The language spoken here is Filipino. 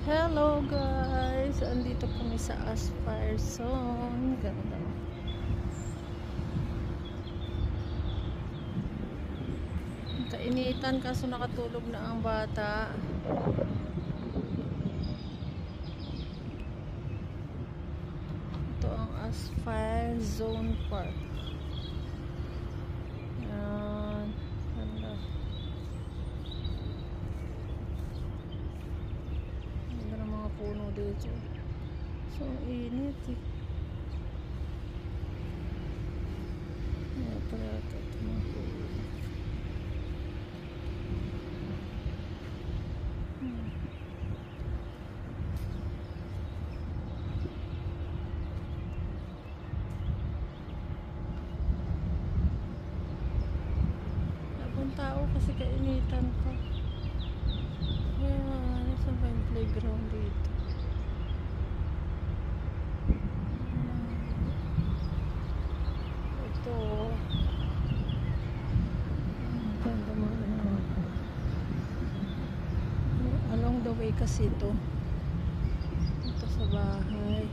Hello guys! Andito kami sa Aspire Zone. Ganda. Kainitan kaso nakatulog na ang bata. Ito ang Aspire Zone Park. Yan. Ganda. Ganda ng mga puno dito. So, init eh. Yan pala ito. Tao kasi kainitan pa. Ayan, saan ba yung playground dito? Ito. Ganda mo na. Along the way kasi ito. Ito sa bahay.